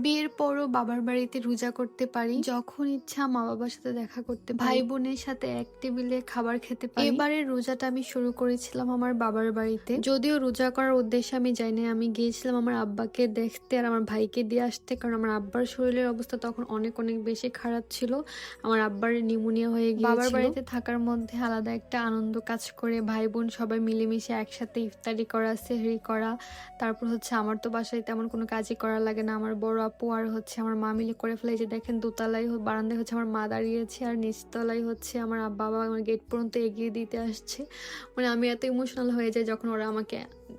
বিয়ের পরও বাবার বাড়িতে রোজা করতে পারি, যখন ইচ্ছা মা বাবার সাথে দেখা করতে পারি, ভাই বোনের সাথে এক টেবিলে খাবার খেতে পারি। এবারের রোজাটা আমি শুরু করেছিলাম আমার বাবার বাড়িতে। যদিও রোজা করার উদ্দেশ্যে আমি যাইনি, আমি গিয়েছিলাম আমার আব্বাকে দেখতে আর আমার ভাইকে দিয়ে আসতে, কারণ আমার আব্বার শরীরের অবস্থা তখন অনেক অনেক বেশি খারাপ ছিল। আমার আব্বার নিউমোনিয়া হয়ে গিয়েছিল। বাবার বাড়িতে থাকার মধ্যে আলাদা একটা আনন্দ কাজ করে, ভাই বোন সবাই মিলেমিশে একসাথে ইফতারি করা, সেহরি করা। তারপর হচ্ছে আমার তো বাসায় তেমন কোনো কাজই করা লাগে না, আমার বড় আপু আর হচ্ছে আমার মা মিলে করে ফেলে। এই যে দেখেন দোতলায় বারান্দায় হচ্ছে আমার মা দাঁড়িয়েছে আর নিচতলায় হচ্ছে আমার বাবা আমার গেট পর্যন্ত এগিয়ে দিতে আসছে। মানে আমি এত ইমোশনাল হয়ে যাই যখন ওরা আমাকে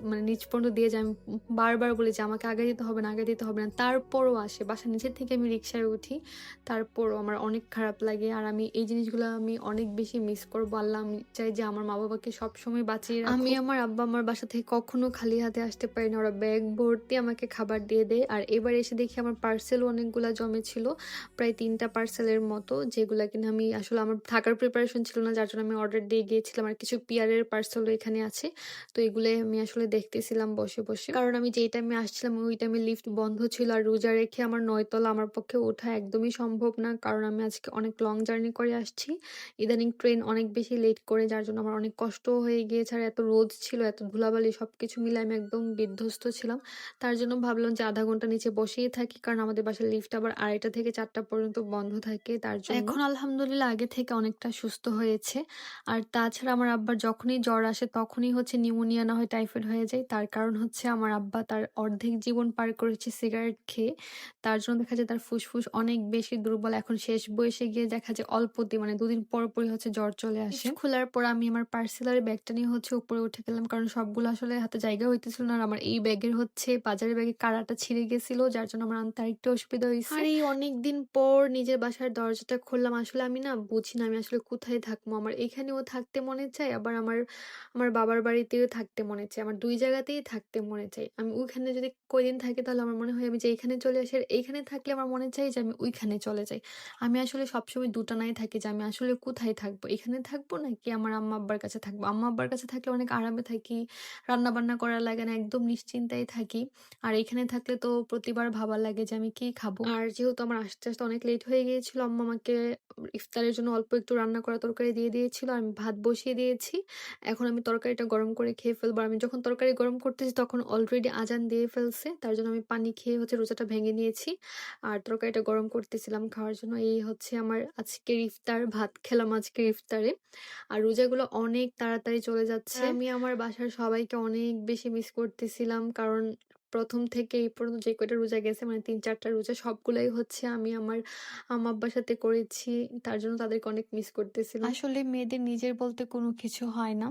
মানে নিচ পর্যন্ত দিয়ে যায়। আমি বারবার বলি যে আমাকে আগে দিতে হবে না, আগে দিতে হবে না, তারপরও আসে। বাসার নিচের থেকে আমি রিক্সায় উঠি, তারপরও আমার অনেক খারাপ লাগে। আর আমি এই জিনিসগুলো আমি অনেক বেশি মিস করবো। আল্লাহ আমি চাই যে আমার মা বাবাকে সবসময় বাঁচিয়ে রাখুক। আমি আমার আব্বা আমার বাসা থেকে কখনো খালি হাতে আসতে পারি না, ওরা ব্যাগ ভর্তি আমাকে খাবার দিয়ে দেয়। আর এবার এসে দেখি আমার পার্সেলও অনেকগুলা জমেছিল, প্রায় 3টা পার্সেলের মতো, যেগুলা কিনা আমি আসলে আমার থাকার প্রিপারেশন ছিল না, যার জন্য আমি অর্ডার দিয়ে গিয়েছিলাম। আর কিছু পিয়ারের পার্সেলও এখানে আছে। তো এগুলোই আমি আসলে দেখতেছিলাম বসে বসে, কারণ আমি যেই টাইমে আসছিলাম ওই টাইমে লিফট বন্ধ ছিল। আর রোজা রেখে আমার 9 তলা আমার পক্ষে ওঠা একদমই সম্ভব না, কারণ আমি আজকে অনেক লং জার্নি করে আসছি। ইদানিং ট্রেন অনেক বেশি লেট করে, যার জন্য আমার অনেক কষ্টও হয়ে গিয়েছে। আর এত রোদ ছিল, এত ধুলাবালি, সবকিছু মিলে আমি একদম বিধ্বস্ত ছিলাম। তার জন্য ভাবলাম যে আধা ঘন্টা নিচে বসেই থাকি, কারণ আমাদের বাসার লিফট আবার 2:30 থেকে 4টা পর্যন্ত বন্ধ থাকে। তার জন্য এখন আলহামদুলিল্লাহ আগে থেকে অনেকটা সুস্থ হয়েছে। আর তাছাড়া আমার আব্বার যখনই জ্বর আসে তখনই হচ্ছে নিউমোনিয়া না হয় টাইফয়েড হয়ে যায়। তার কারণ হচ্ছে আমার আব্বা তার অর্ধেক জীবন পার করেছে সিগারেট খেয়ে। তার জন্য দেখা যায় তার ফুসফুস অনেক বেশি দুর্বল। এখন শেষ বয়সে গিয়ে দেখা যায় অল্পতে মানে 2 দিন পর পরই হচ্ছে জ্বর চলে আসে। লিফট খোলার পর আমি আমার পার্সেলের ব্যাগটা নিয়ে হচ্ছে উপরে উঠে গেলাম, কারণ সবগুলো আসলে হাতে জায়গা হইতেছিল না। আর আমার এই ব্যাগের হচ্ছে বাজারের ব্যাগের কাড়াটা ছিঁড়ে গেছিল, যার জন্য আমার আনতে আরেকটু অসুবিধা হইছে। আর এই অনেকদিন পর নিজের বাসার দরজাটা খুললাম। আসলে আমি না বুঝি না আমি আসলে কোথায় থাকবো। আমার এখানেও থাকতে মনে চায়, আবার আমার আমার বাবার বাড়িতেও থাকতে মনে চায়। আমার 2 জায়গাতেই থাকতে মনে চায়। আমি ওইখানে যদি কয়দিন থাকি তাহলে আমার মনে হয় আমি যে এইখানে চলে আসি, আর এইখানে থাকলে আমার মনে চায় যে আমি ওইখানে চলে যাই। আমি আসলে সবসময় দুটানায় থাকি যে আমি আসলে কোথায় থাকবো? এখানে থাকবো নাকি আমার আম্মা আব্বার কাছে থাকবো? আম্মা আব্বার কাছে থাকলে অনেক আরামে থাকি। রান্না-বান্না করা লাগে না। একদম নিশ্চিন্তায় থাকি। আর এখানে থাকলে তো প্রতিবার ভাবা লাগে যে আমি কি খাবো? আর যেহেতু আমার আসতে, আসতে অনেক লেট হয়ে গিয়েছিল, আম্মা আমাকে ইফতারের জন্য অল্প একটু রান্না করা তরকারি দিয়ে দিয়েছিল। আমি ভাত বসিয়ে দিয়েছি। এখন আমি তরকারিটা গরম করে খেয়ে ফেলবো। আর আমি যখন তরকারি গরম করতেছি তখন অলরেডি আজান দিয়ে ফেলছে। তার জন্য আমি পানি খেয়ে হচ্ছে রোজাটা ভেঙে নিয়েছি। আর তরকারিটা গরম করতেছিলাম খাওয়ার জন্য। এই হচ্ছে আমার আজকের ইফতার। ভাত খেলাম আজকের ইফতারে। আর রোজাগুলো অনেক তাড়াতাড়ি চলে যাচ্ছে। আমি আমার বাসার সবাইকে অনেক বেশি মিস করতেছিলাম। কারণ ১ম থেকে এই পর্যন্ত যে কয়টা রোজা গেছে মানে ৩-৪টা রোজা সবগুলাই হচ্ছে আমি আমার আম্মা-আব্বার সাথে করেছি। তার জন্য তাদেরকে অনেক মিস করতেছিলাম। আসলে মেয়েদের নিজের বলতে কোনো কিছু হয় না।